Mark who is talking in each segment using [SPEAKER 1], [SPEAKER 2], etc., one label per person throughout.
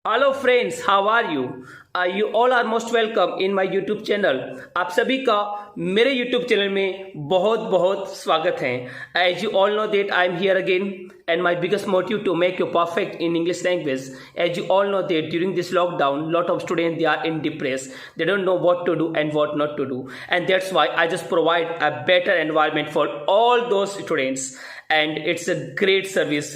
[SPEAKER 1] Hello friends, how are you? You all are most welcome in my YouTube channel. आप सभी का मेरे YouTube channel में बहुत बहुत स्वागत है। As you all know that I am here again and my biggest motive to make you perfect in English language. As you all know that during this lockdown, lot of students, they are in depressed. They don't know what to do and what not to do, and that's why I just provide a better environment for all those students, and it's a great service.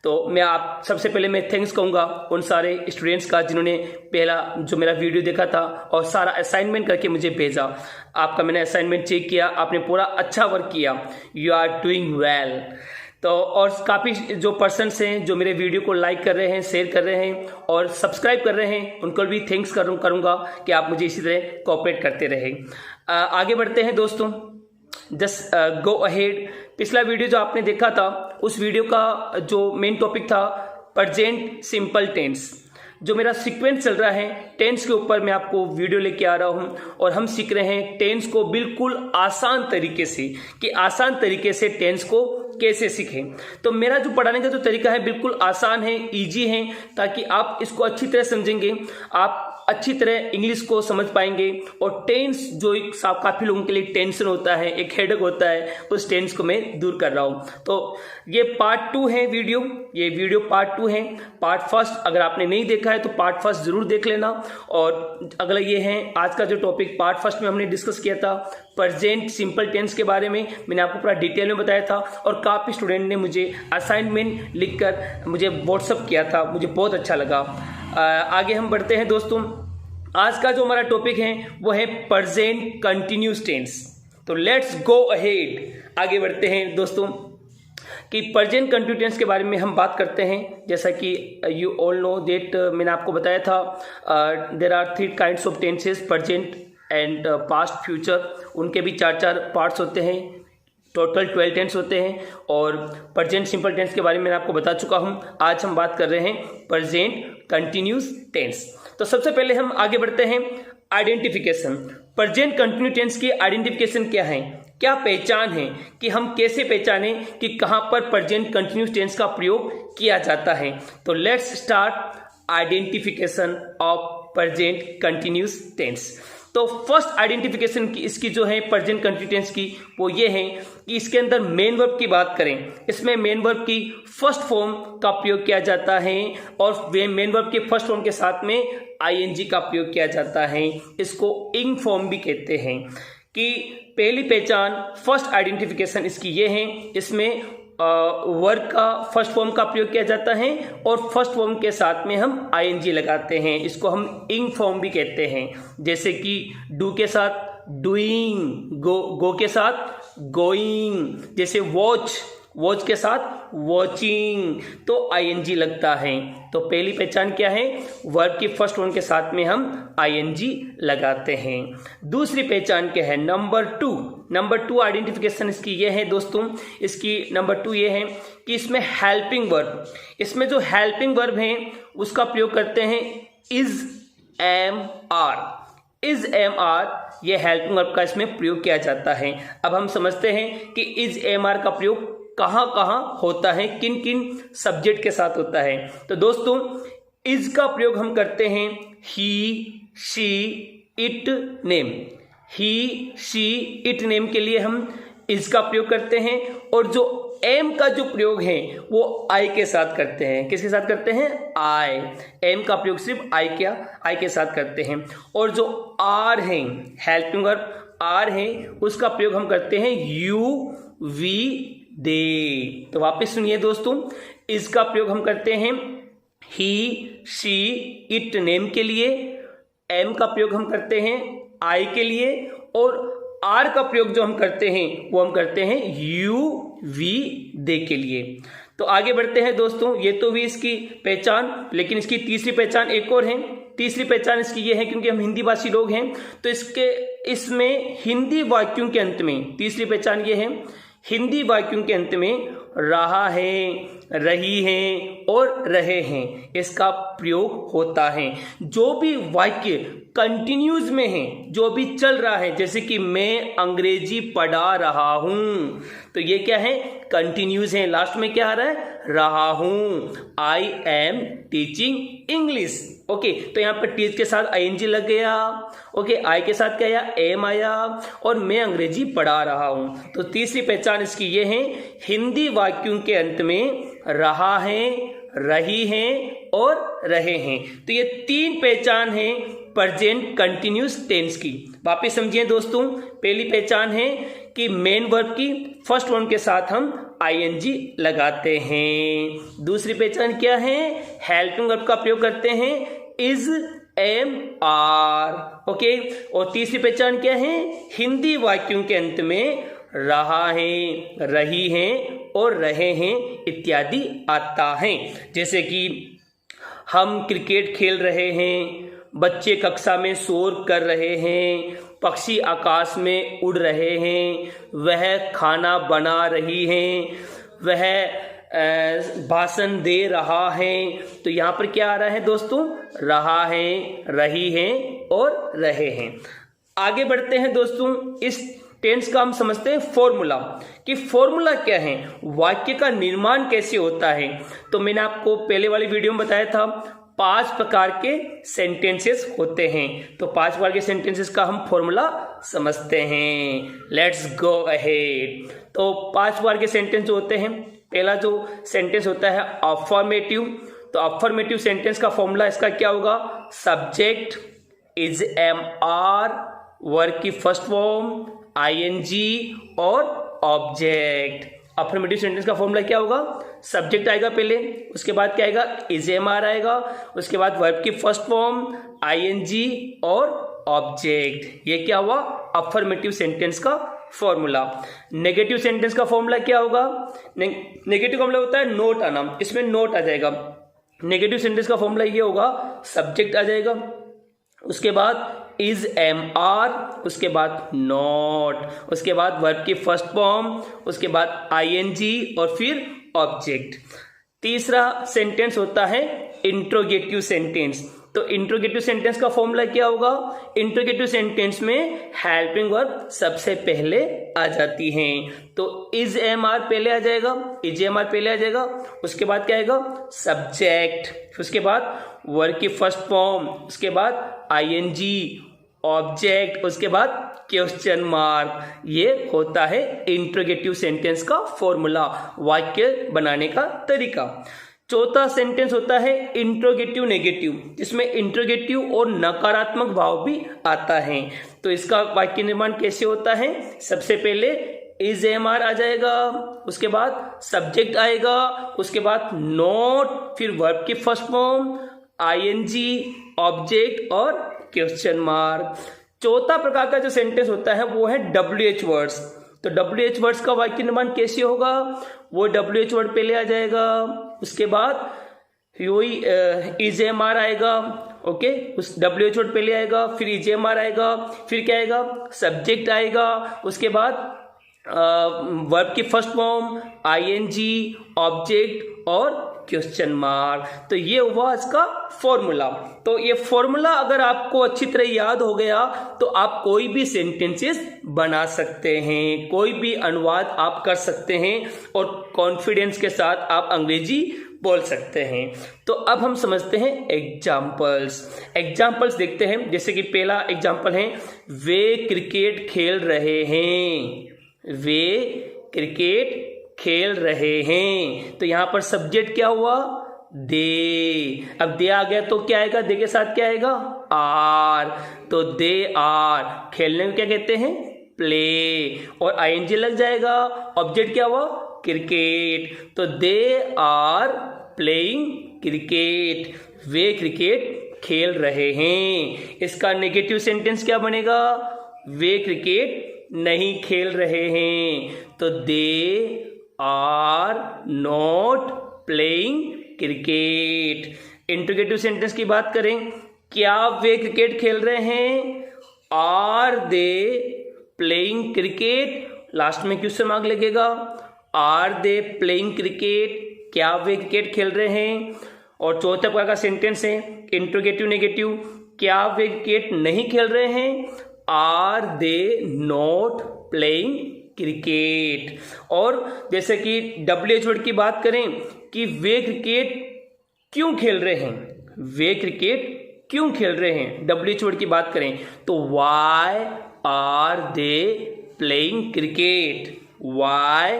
[SPEAKER 1] तो मैं आप सबसे पहले मैं thanks कहूँगा उन सारे students का जिन्होंने पहला जो मेरा वीडियो देखा था और सारा असाइनमेंट करके मुझे भेजा। आपका मैंने असाइनमेंट चेक किया, आपने पूरा अच्छा वर्क किया। You are doing well. तो और काफ़ी जो पर्सन्स हैं जो मेरे वीडियो को लाइक कर रहे हैं, शेयर कर रहे हैं और सब्सक्राइब कर रहे हैं, उनको भी थैंक्स करूँगा कि आप मुझे इसी तरह कोऑपरेट करते रहें। आगे बढ़ते हैं दोस्तों, जस्ट गो अहेड। पिछला वीडियो जो आपने देखा था उस वीडियो का जो मेन टॉपिक था प्रेजेंट सिंपल टेंस। जो मेरा सीक्वेंस चल रहा है टेंस के ऊपर मैं आपको वीडियो लेके आ रहा हूं और हम सीख रहे हैं टेंस को बिल्कुल आसान तरीके से, कि आसान तरीके से टेंस को कैसे सीखें। तो मेरा जो पढ़ाने का जो तरीका है बिल्कुल आसान है, इजी है, ताकि आप इसको अच्छी तरह समझेंगे, आप अच्छी तरह इंग्लिश को समझ पाएंगे। और टेंस जो एक काफ़ी लोगों के लिए टेंशन होता है, एक हेडेक होता है, उस टेंस को मैं दूर कर रहा हूँ। तो ये पार्ट 2 है वीडियो, ये वीडियो पार्ट 2 है। पार्ट फर्स्ट अगर आपने नहीं देखा है तो पार्ट फर्स्ट जरूर देख लेना। और अगला ये है आज का जो टॉपिक, पार्ट फर्स्ट में हमने डिस्कस किया था प्रेजेंट सिंपल टेंस के बारे में, मैंने आपको पूरा डिटेल में बताया था और काफ़ी स्टूडेंट ने मुझे असाइनमेंट लिखकर मुझे व्हाट्सअप किया था, मुझे बहुत अच्छा लगा। आगे हम बढ़ते हैं दोस्तों। आज का जो हमारा टॉपिक है वो है प्रेजेंट कंटिन्यूस टेंस। तो लेट्स गो अहेड, आगे बढ़ते हैं दोस्तों कि प्रेजेंट कंटिन्यूस टेंस के बारे में हम बात करते हैं। जैसा कि यू ऑल नो दैट मैंने आपको बताया था there are 3 kinds of tenses, present and past future. उनके भी 4 पार्ट्स होते हैं, टोटल 12 टेंस होते हैं। और प्रेजेंट सिंपल टेंस के बारे में मैं आपको बता चुका हूं। आज हम बात कर रहे हैं प्रेजेंट कंटिन्यूस टेंस। तो सबसे पहले हम आगे बढ़ते हैं आइडेंटिफिकेशन। प्रेजेंट कंटिन्यूस टेंस की आइडेंटिफिकेशन क्या है, क्या पहचान है, कि हम कैसे पहचानें कि कहां पर प्रेजेंट कंटिन्यूस टेंस का प्रयोग किया जाता है। तो let's start identification of present continuous tense. तो फर्स्ट आइडेंटिफिकेशन की इसकी जो है प्रेजेंट कंटिन्यूस टेंस की, वो ये है कि इसके अंदर मेन वर्ब की बात करें, इसमें मेन वर्ब की फर्स्ट फॉर्म का प्रयोग किया जाता है और वे मेन वर्ब के फर्स्ट फॉर्म के साथ में आईएनजी का प्रयोग किया जाता है। इसको इंग फॉर्म भी कहते हैं। कि पहली पहचान, फर्स्ट आइडेंटिफिकेशन इसकी ये है, इसमें वर्ब का फर्स्ट फॉर्म का प्रयोग किया जाता है और फर्स्ट फॉर्म के साथ में हम आईएनजी लगाते हैं। इसको हम इंग फॉर्म भी कहते हैं। जैसे कि डू के साथ डूइंग, गो के साथ गोइंग, जैसे वॉच के साथ वॉचिंग, तो आईएनजी लगता है। तो पहली पहचान क्या है, वर्ब की फर्स्ट फॉर्म के साथ में हम आईएनजी लगाते हैं। दूसरी पहचान क्या है, नंबर टू आइडेंटिफिकेशन इसकी ये है दोस्तों, इसकी नंबर 2 ये है कि इसमें हेल्पिंग वर्ब, इसमें जो हेल्पिंग वर्ब है उसका प्रयोग करते हैं इज एम आर, ये हेल्पिंग वर्ब का इसमें प्रयोग किया जाता है। अब हम समझते हैं कि इज एम आर का प्रयोग कहाँ कहाँ होता है, किन किन सब्जेक्ट के साथ होता है। तो दोस्तों इज का प्रयोग हम करते हैं he, she, it, name. He, she, it, name के लिए हम इज का प्रयोग करते हैं। और जो एम का जो प्रयोग है वो आई के साथ करते हैं। किसके साथ करते हैं, आई। एम का प्रयोग सिर्फ आई के साथ करते हैं। और जो आर है, हेल्पिंग वर्ब आर है, उसका प्रयोग हम करते हैं यू, वी, दे। तो वापस सुनिए दोस्तों, इसका प्रयोग हम करते हैं ही, शी, इट, नेम के लिए। एम का प्रयोग हम करते हैं आई के लिए। और आर का प्रयोग जो हम करते हैं वो हम करते हैं यू, वी, दे के लिए। तो आगे बढ़ते हैं दोस्तों, ये तो भी इसकी पहचान, लेकिन इसकी तीसरी पहचान एक और है। तीसरी पहचान इसकी ये है, क्योंकि हम हिंदी भाषी लोग हैं तो इसमें हिंदी वाक्यों के अंत में, तीसरी पहचान ये है, हिंदी वाक्यों के अंत में रहा है, रही हैं और रहे हैं इसका प्रयोग होता है। जो भी वाक्य कंटिन्यूज में है, जो भी चल रहा है, जैसे कि मैं अंग्रेजी पढ़ा रहा हूं, तो ये क्या है, कंटिन्यूज है। लास्ट में क्या आ रहा है, रहा हूं, I am teaching English. Okay, तो यहाँ पर टीच के साथ आईएनजी लग गया। ओके, आई के साथ क्या आया, एम आया, और मैं अंग्रेजी पढ़ा रहा हूं। तो तीसरी पहचान इसकी ये है, हिंदी वाक्यों के अंत में रहा है, रही हैं और रहे हैं। तो ये तीन पहचान है प्रेजेंट कंटिन्यूस टेंस की। वापिस समझिए दोस्तों, पहली पहचान है कि मेन वर्ब की फर्स्ट फॉर्म के साथ हम आईएनजी लगाते हैं। दूसरी पहचान क्या है, हेल्पिंग वर्ब का प्रयोग करते हैं, इज, एम, आर। ओके, और तीसरी पहचान क्या है, हिंदी वाक्यों के अंत में रहा है, रही हैं और रहे हैं इत्यादि आता है। जैसे कि हम क्रिकेट खेल रहे हैं, बच्चे कक्षा में शोर कर रहे हैं, पक्षी आकाश में उड़ रहे हैं, वह खाना बना रही हैं, वह भाषण दे रहा है। तो यहाँ पर क्या आ रहा है दोस्तों, रहा है, रही हैं और रहे हैं। आगे बढ़ते हैं दोस्तों, इस टेंस का हम समझते हैं फॉर्मूला, कि फॉर्मूला क्या है, वाक्य का निर्माण कैसे होता है। तो मैंने आपको पहले वाली वीडियो में बताया था 5 प्रकार के सेंटेंसेस होते हैं। तो 5 प्रकार के सेंटेंसेस का हम फॉर्मूला समझते हैं। Let's go ahead. तो 5 प्रकार के सेंटेंस होते हैं। पहला जो सेंटेंस होता है अफर्मेटिव। तो अफर्मेटिव सेंटेंस का फॉर्मूला इसका क्या होगा, subject, is, am, are, verb की फर्स्ट फॉर्म, आईएनजी और ऑब्जेक्ट। अफर्मेटिव सेंटेंस का फॉर्मूला क्या होगा, सब्जेक्ट आएगा पहले, उसके बाद क्या आएगा, इज, एम, आर आएगा, उसके बाद वर्ब की फर्स्ट फॉर्म, आईएनजी और ऑब्जेक्ट। ये क्या हुआ, अफर्मेटिव सेंटेंस का फॉर्मूला। नेगेटिव सेंटेंस का फॉर्मूला क्या होगा, नेगेटिव का मतलब होता है नोट आना, इसमें नोट आ जाएगा। नेगेटिव सेंटेंस का फॉर्मूला ये होगा, सब्जेक्ट आ जाएगा, उसके बाद इज, एम, आर, उसके बाद नॉट, उसके बाद वर्ब की फर्स्ट फॉर्म, उसके बाद आईएनजी और फिर ऑब्जेक्ट। तीसरा सेंटेंस होता है इंट्रोगेटिव सेंटेंस। तो इंट्रोगेटिव सेंटेंस का फॉर्मूला क्या होगा, इंट्रोगेटिव सेंटेंस में हेल्पिंग वर्ब सबसे पहले आ जाती हैं। तो इज, एम, आर पहले आ जाएगा, इज, एम, आर पहले आ जाएगा, उसके बाद क्या आएगा, सब्जेक्ट, उसके बाद वर्ब की फर्स्ट फॉर्म, उसके बाद आईएनजी, ऑब्जेक्ट, उसके बाद क्वेश्चन मार्क। ये होता है इंट्रोगेटिव सेंटेंस का फॉर्मूला, वाक्य बनाने का तरीका। चौथा सेंटेंस होता है इंट्रोगेटिव नेगेटिव, जिसमें इंट्रोगेटिव और नकारात्मक भाव भी आता है। तो इसका वाक्य निर्माण कैसे होता है, सबसे पहले इज, एम, आर आ जाएगा, उसके बाद सब्जेक्ट आएगा, उसके बाद नॉट, फिर वर्ब की फर्स्ट फॉर्म, आईएनजी, ऑब्जेक्ट और क्वेश्चन मार्क। चौथा प्रकार का जो सेंटेंस होता है वो है WH वर्ड्स। तो WH वर्ड्स का वाक्य निर्माण कैसे होगा, वो WH वर्ड पहले आ जाएगा, उसके बाद वही इज, एम, आर आएगा। ओके, उस WH वर्ड पहले आएगा, फिर इज, एम, आर आएगा, फिर क्या आएगा, सब्जेक्ट आएगा, उसके बाद वर्ब की फर्स्ट फॉर्म, आईएनजी, ऑब्जेक्ट और क्वेश्चन मार्क। तो ये हुआ इसका फॉर्मूला। तो ये फॉर्मूला अगर आपको अच्छी तरह याद हो गया तो आप कोई भी सेंटेंसेस बना सकते हैं, कोई भी अनुवाद आप कर सकते हैं और कॉन्फिडेंस के साथ आप अंग्रेजी बोल सकते हैं। तो अब हम समझते हैं एग्जाम्पल्स। एग्जाम्पल्स देखते हैं। जैसे कि पहला एग्जाम्पल है, वे क्रिकेट खेल रहे हैं, वे क्रिकेट खेल रहे हैं। तो यहां पर सब्जेक्ट क्या हुआ, दे। अब दे आ गया तो क्या आएगा, दे के साथ क्या आएगा, आर। तो दे आर, खेलने में क्या कहते हैं, प्ले, और आईएनजी लग जाएगा। ऑब्जेक्ट क्या हुआ, क्रिकेट। तो दे आर प्लेइंग क्रिकेट, वे क्रिकेट खेल रहे हैं। इसका नेगेटिव सेंटेंस क्या बनेगा, वे क्रिकेट नहीं खेल रहे हैं। तो they are not playing cricket. Interrogative sentence की बात करें, क्या वे क्रिकेट खेल रहे हैं, are they playing cricket. Last में क्वेश्चन मार्क लगेगा, आर दे प्लेइंग क्रिकेट, क्या वे क्रिकेट खेल रहे हैं। और चौथे प्रकार का सेंटेंस है इंट्रोगेटिव नेगेटिव, क्या वे क्रिकेट नहीं खेल रहे हैं, are they not playing cricket. और जैसे कि WH वर्ड की बात करें कि वे क्रिकेट क्यों खेल रहे हैं, वे क्रिकेट क्यों खेल रहे हैं, WH वर्ड की बात करें तो why are they playing cricket, why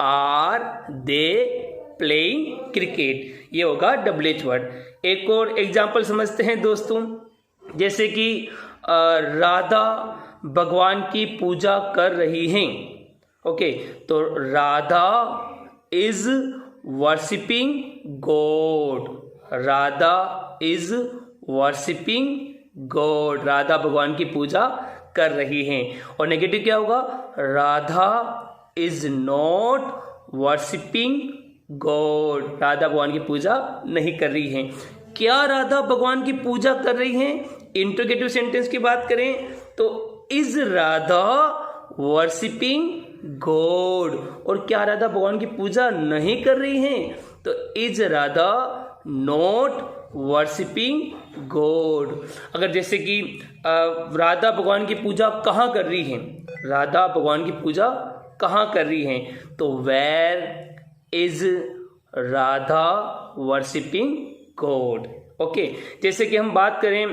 [SPEAKER 1] are they playing cricket, ये होगा WH वर्ड। एक और एग्जाम्पल समझते हैं दोस्तों, जैसे कि राधा भगवान की पूजा कर रही हैं। ओके, तो Radha is worshipping God, Radha is worshipping God, Radha भगवान की पूजा कर रही हैं। और नेगेटिव क्या होगा, Radha is not worshipping God, Radha भगवान की पूजा नहीं कर रही हैं। क्या राधा भगवान की पूजा कर रही हैं, इंट्रोगेटिव सेंटेंस की बात करें तो इज राधा वर्शिपिंग गॉड। और क्या राधा भगवान की पूजा नहीं कर रही हैं तो is Radha not worshipping God. अगर जैसे कि राधा भगवान की पूजा कहाँ कर रही हैं, राधा भगवान की पूजा कहाँ कर रही हैं तो where is Radha worshipping God. Okay, जैसे कि हम बात करें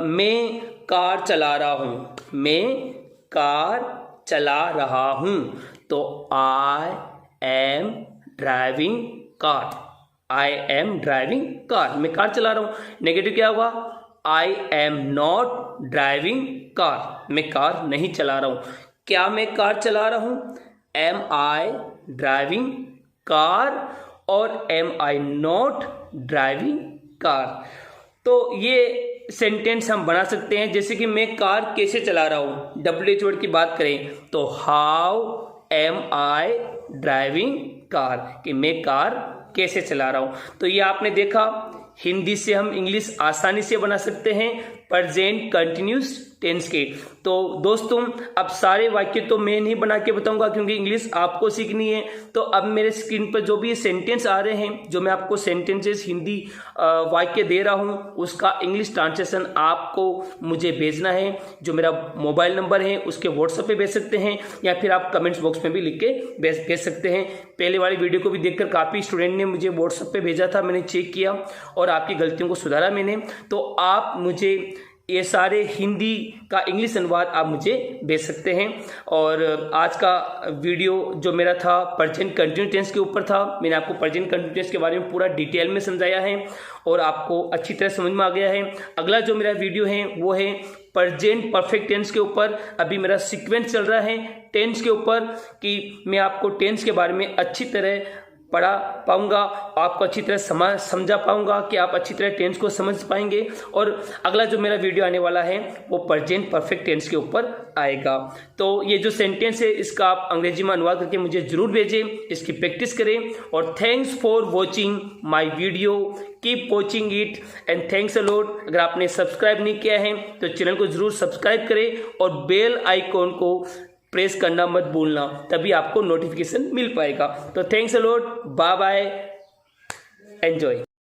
[SPEAKER 1] मैं कार चला रहा हूँ, मैं कार चला रहा हूँ तो I am driving car, I am driving car, मैं कार चला रहा हूँ। नेगेटिव क्या होगा, I am not driving car, मैं कार नहीं चला रहा हूँ। क्या मैं कार चला रहा हूँ, एम आई ड्राइविंग कार और am I not driving car. तो ये सेंटेंस हम बना सकते हैं, जैसे कि मैं कार कैसे चला रहा हूँ, WH वर्ड की बात करें तो how am I driving car, कि मैं कार कैसे चला रहा हूँ। तो ये आपने देखा, हिंदी से हम इंग्लिश आसानी से बना सकते हैं प्रेजेंट कंटिन्यूस टेंस के। तो दोस्तों अब सारे वाक्य तो मैं नहीं बना के बताऊंगा क्योंकि इंग्लिश आपको सीखनी है। तो अब मेरे स्क्रीन पर जो भी सेंटेंस आ रहे हैं, जो मैं आपको सेंटेंसेस हिंदी वाक्य दे रहा हूं, उसका इंग्लिश ट्रांसलेशन आपको मुझे भेजना है। जो मेरा मोबाइल नंबर है उसके व्हाट्सएप पे भेज सकते हैं या फिर आप कमेंट्स बॉक्स में भी लिख के भेज सकते हैं। पहले वाली वीडियो को भी देखकर काफ़ी स्टूडेंट ने मुझे व्हाट्सएप पे भेजा था, मैंने चेक किया और आपकी गलतियों को सुधारा मैंने। तो आप मुझे ये सारे हिंदी का इंग्लिश अनुवाद आप मुझे भेज सकते हैं। और आज का वीडियो जो मेरा था प्रेजेंट कंटिन्यूस टेंस के ऊपर था, मैंने आपको प्रेजेंट कंटिन्यूस टेंस के बारे में पूरा डिटेल में समझाया है और आपको अच्छी तरह समझ में आ गया है। अगला जो मेरा वीडियो है वो है प्रेजेंट परफेक्ट टेंस के ऊपर। अभी मेरा सीक्वेंस चल रहा है टेंस के ऊपर कि मैं आपको टेंस के बारे में अच्छी तरह पढ़ा पाऊंगा, आपको अच्छी तरह समझा पाऊंगा कि आप अच्छी तरह टेंस को समझ पाएंगे। और अगला जो मेरा वीडियो आने वाला है वो प्रेजेंट परफेक्ट टेंस के ऊपर आएगा। तो ये जो सेंटेंस है इसका आप अंग्रेजी में अनुवाद करके मुझे जरूर भेजें, इसकी प्रैक्टिस करें। और thanks for watching my video, keep watching it and thanks a lot. अगर आपने सब्सक्राइब नहीं किया है तो चैनल को जरूर सब्सक्राइब करें और बेल आइकॉन को प्रेस करना मत भूलना, तभी आपको नोटिफिकेशन मिल पाएगा। तो thanks a lot, bye bye, enjoy.